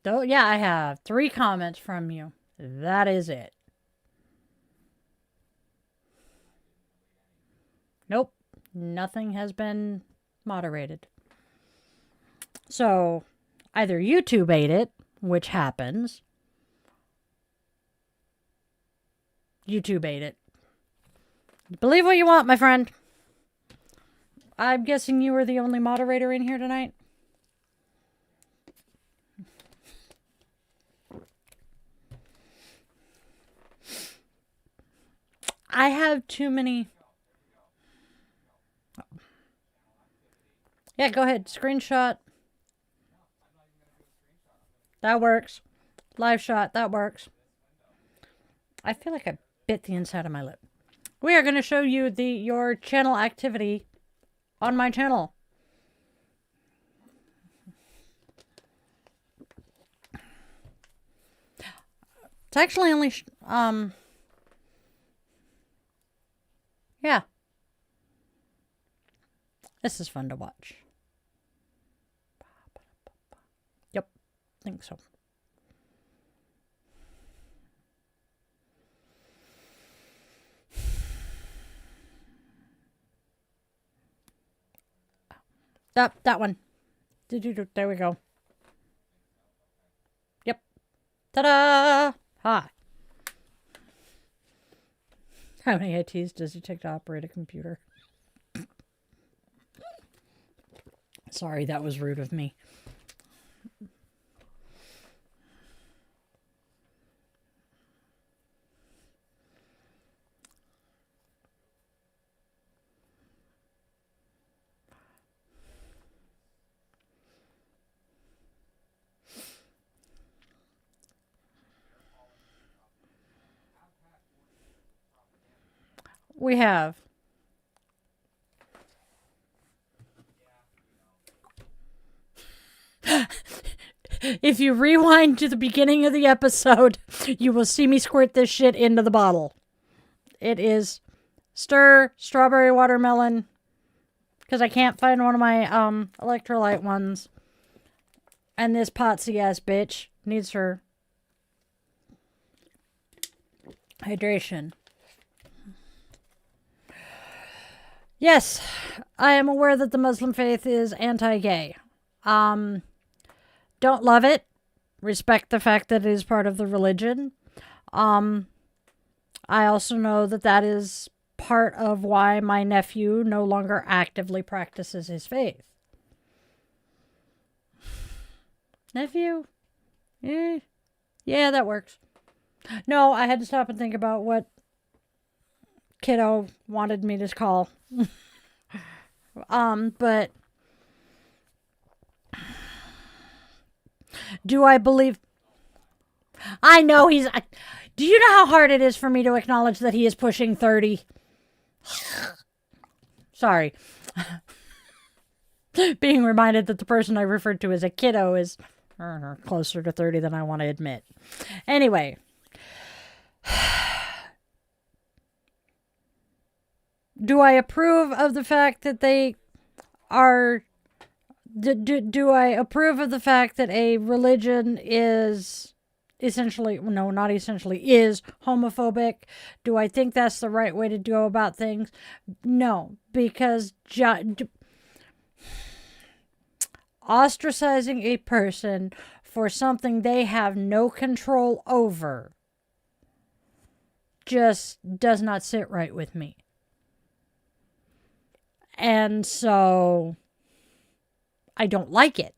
Though, yeah, I have 3 comments from you. That is it. Nope. Nothing has been moderated. So... either YouTube ate it, which happens. YouTube ate it. Believe what you want, my friend. I'm guessing you were the only moderator in here tonight. I have too many... Yeah, go ahead. Screenshot. That works. Live shot. That works. I feel like I bit the inside of my lip. We are going to show you your channel activity on my channel. It's actually only... yeah. This is fun to watch. Yep. I think so. That one. There we go. Yep. Ta-da! Hi. How many ITs does it take to operate a computer? Sorry, that was rude of me. We have. If you rewind to the beginning of the episode, you will see me squirt this shit into the bottle. It is Stir Strawberry Watermelon, because I can't find one of my electrolyte ones. And this potsy ass bitch needs her hydration. Yes, I am aware that the Muslim faith is anti-gay. Don't love it. Respect the fact that it is part of the religion. I also know that that is part of why my nephew no longer actively practices his faith. Nephew? Yeah, that works. No, I had to stop and think about what kiddo wanted me to call. But do I believe... I know he's... Do you know how hard it is for me to acknowledge that he is pushing 30? Sorry. Being reminded that the person I referred to as a kiddo is closer to 30 than I want to admit. Anyway. Do I approve of the fact that they are... Do I approve of the fact that a religion is essentially... No, not essentially. Is homophobic? Do I think that's the right way to go about things? No. Because... ostracizing a person for something they have no control over just does not sit right with me. And so I don't like it.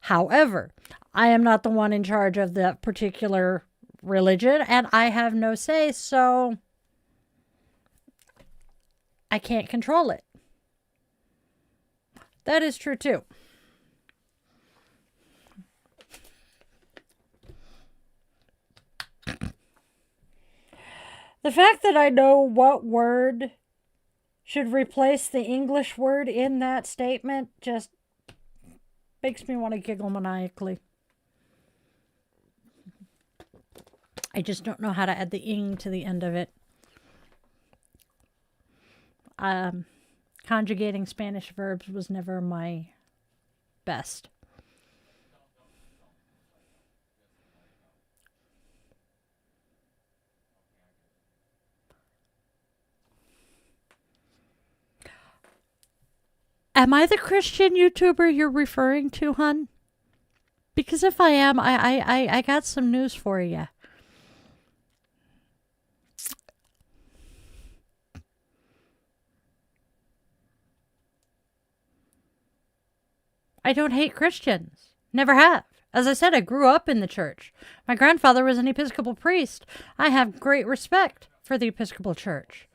However, I am not the one in charge of that particular religion, and I have no say, so I can't control it. That is true too. The fact that I know what word should replace the English word in that statement just makes me want to giggle maniacally. I just don't know how to add the ing to the end of it. Conjugating Spanish verbs was never my best. Am I the Christian YouTuber you're referring to, hun? Because if I am, I got some news for you. I don't hate Christians. Never have. As I said, I grew up in the church. My grandfather was an Episcopal priest. I have great respect for the Episcopal Church.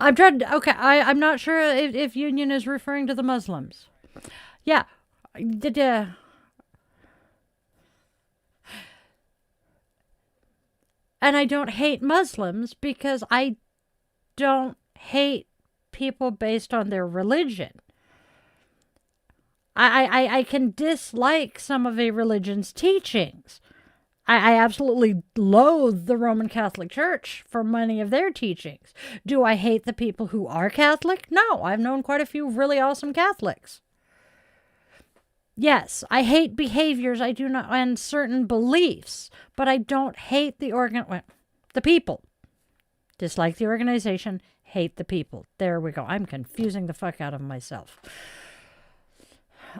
I'm trying to, okay, I'm not sure if union is referring to the Muslims. Yeah. And I don't hate Muslims because I don't hate people based on their religion. I can dislike some of a religion's teachings. I absolutely loathe the Roman Catholic Church for many of their teachings. Do I hate the people who are Catholic? No, I've known quite a few really awesome Catholics. Yes, I hate behaviors I do not, and certain beliefs, but I don't hate the people. Dislike the organization, hate the people. There we go. I'm confusing the fuck out of myself.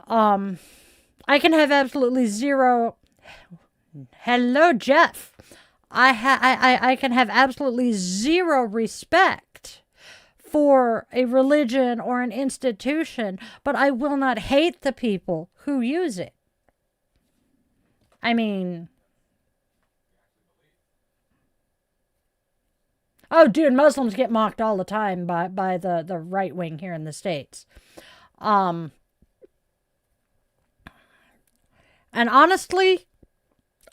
I can have absolutely zero. Hello, Jeff. I can have absolutely zero respect for a religion or an institution, but I will not hate the people who use it. I mean, oh, dude, Muslims get mocked all the time by the right wing here in the States. And honestly,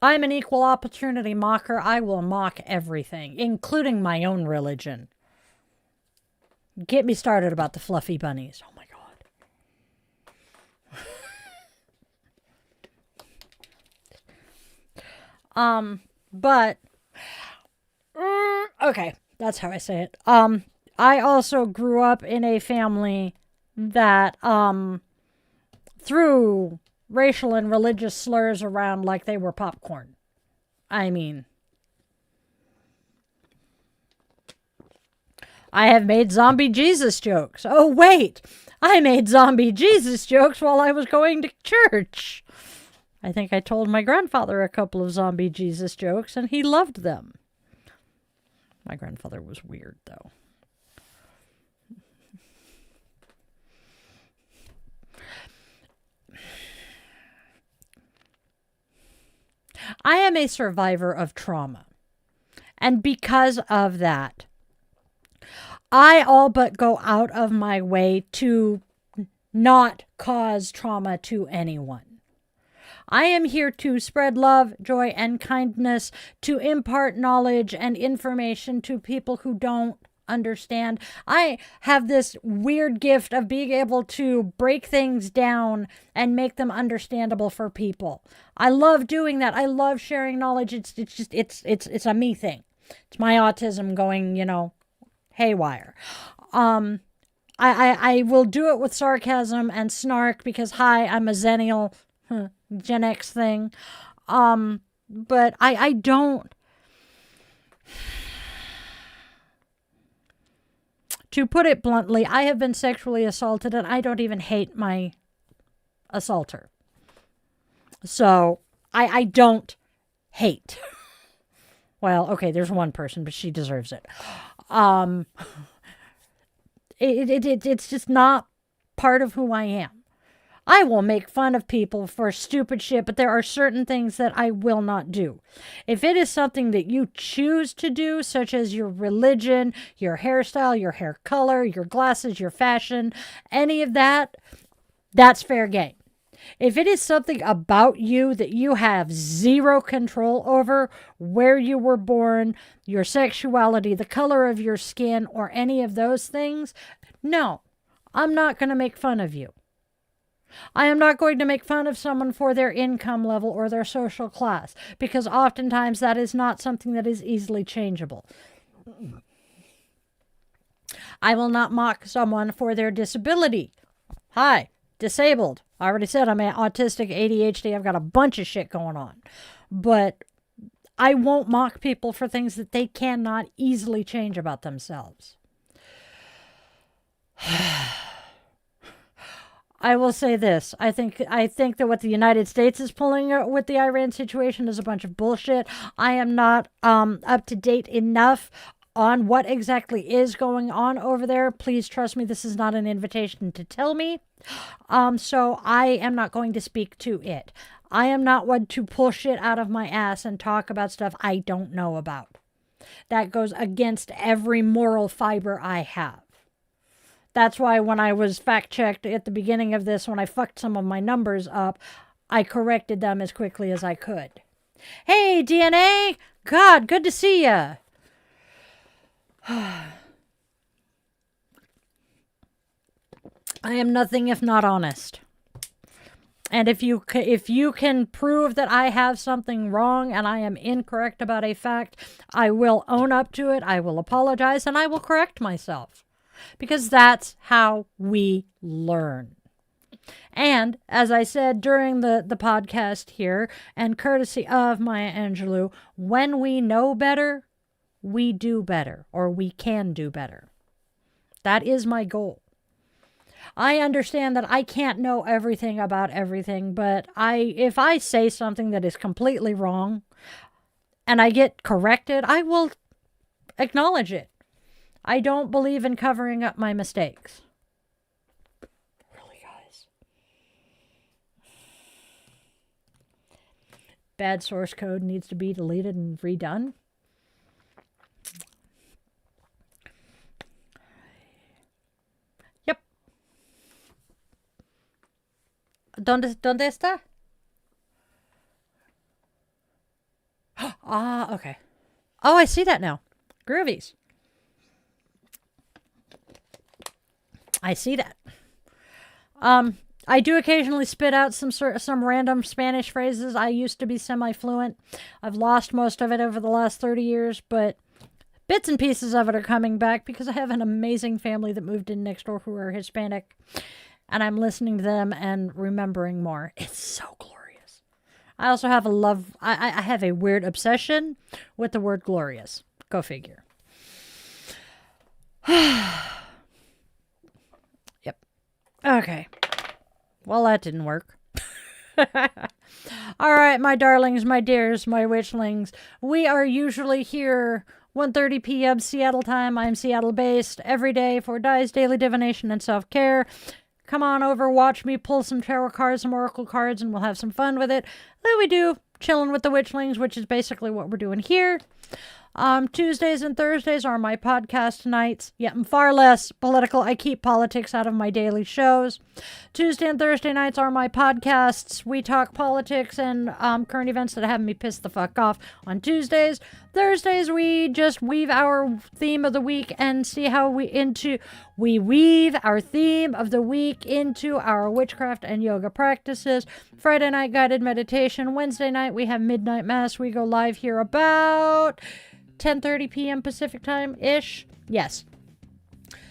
I'm an equal opportunity mocker. I will mock everything, including my own religion. Get me started about the fluffy bunnies. Oh my God. But okay, that's how I say it. I also grew up in a family that threw racial and religious slurs around like they were popcorn. I mean, I have made zombie Jesus jokes. Oh, wait. I made zombie Jesus jokes while I was going to church. I think I told my grandfather a couple of zombie Jesus jokes, and he loved them. My grandfather was weird, though. I am a survivor of trauma. And because of that, I all but go out of my way to not cause trauma to anyone. I am here to spread love, joy, and kindness, to impart knowledge and information to people who don't understand. I have this weird gift of being able to break things down and make them understandable for people. I love doing that. I love sharing knowledge. It's a me thing. It's my autism going, haywire. I will do it with sarcasm and snark because, hi, I'm a Zennial, Gen X thing. But I don't. To put it bluntly, I have been sexually assaulted and I don't even hate my assaulter. So I don't hate. Well, okay, there's one person, but she deserves it. It's just not part of who I am. I will make fun of people for stupid shit, but there are certain things that I will not do. If it is something that you choose to do, such as your religion, your hairstyle, your hair color, your glasses, your fashion, any of that, that's fair game. If it is something about you that you have zero control over, where you were born, your sexuality, the color of your skin, or any of those things, no, I'm not going to make fun of you. I am not going to make fun of someone for their income level or their social class, because oftentimes that is not something that is easily changeable. I will not mock someone for their disability. Hi, disabled. I already said I'm autistic, ADHD. I've got a bunch of shit going on. But I won't mock people for things that they cannot easily change about themselves. I will say this. I think that what the United States is pulling with the Iran situation is a bunch of bullshit. I am not up to date enough on what exactly is going on over there. Please trust me, this is not an invitation to tell me. So I am not going to speak to it. I am not one to pull shit out of my ass and talk about stuff I don't know about. That goes against every moral fiber I have. That's why when I was fact-checked at the beginning of this, when I fucked some of my numbers up, I corrected them as quickly as I could. Hey, DNA! God, good to see ya! I am nothing if not honest. And if you can prove that I have something wrong and I am incorrect about a fact, I will own up to it, I will apologize, and I will correct myself. Because that's how we learn. And, as I said during the podcast here, and courtesy of Maya Angelou, when we know better, we do better, or we can do better. That is my goal. I understand that I can't know everything about everything, but if I say something that is completely wrong, and I get corrected, I will acknowledge it. I don't believe in covering up my mistakes. Really, guys. Bad source code needs to be deleted and redone. Yep. ¿Dónde está? Ah, okay. Oh, I see that now. Groovies. I see that. I do occasionally spit out some random Spanish phrases. I used to be semi-fluent. I've lost most of it over the last 30 years, but bits and pieces of it are coming back because I have an amazing family that moved in next door who are Hispanic, and I'm listening to them and remembering more. It's so glorious. I also have I have a weird obsession with the word glorious. Go figure. Okay. Well, that didn't work. All right, my darlings, my dears, my witchlings. We are usually here 1:30 p.m. Seattle time. I'm Seattle-based every day for Dai's Daily Divination and Self-Care. Come on over, watch me pull some tarot cards, some oracle cards, and we'll have some fun with it. Then we do chilling with the witchlings, which is basically what we're doing here. Tuesdays and Thursdays are my podcast nights. Yeah, I'm far less political. I keep politics out of my daily shows. Tuesday and Thursday nights are my podcasts. We talk politics and current events that have me pissed the fuck off on Tuesdays. Thursdays, we just weave our theme of the week and see how we weave our theme of the week into our witchcraft and yoga practices. Friday night, guided meditation. Wednesday night, we have midnight mass. We go live here about 10:30 p.m. Pacific time-ish. Yes.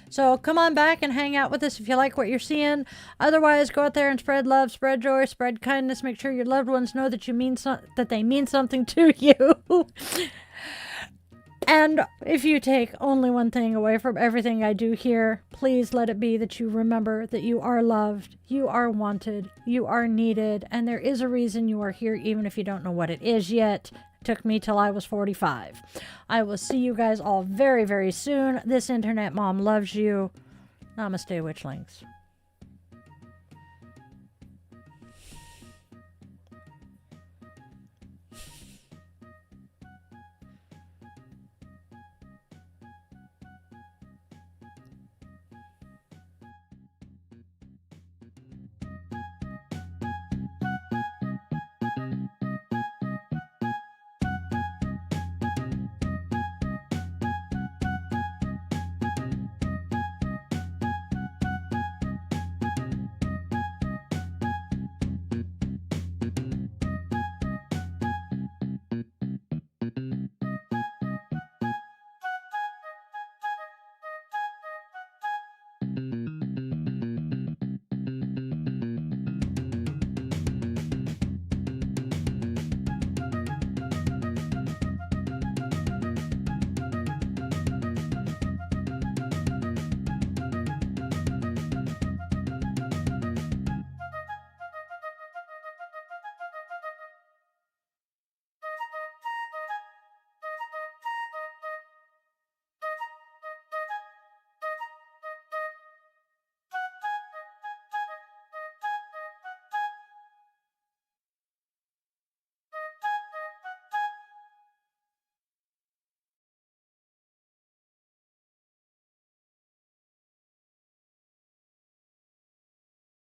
So come on back and hang out with us if you like what you're seeing. Otherwise, go out there and spread love, spread joy, spread kindness. Make sure your loved ones know that that they mean something to you. And if you take only one thing away from everything I do here, please let it be that you remember that you are loved, you are wanted, you are needed, and there is a reason you are here even if you don't know what it is yet. It took me till I was 45. I will see you guys all very, very soon. This internet mom loves you. Namaste, witchlings.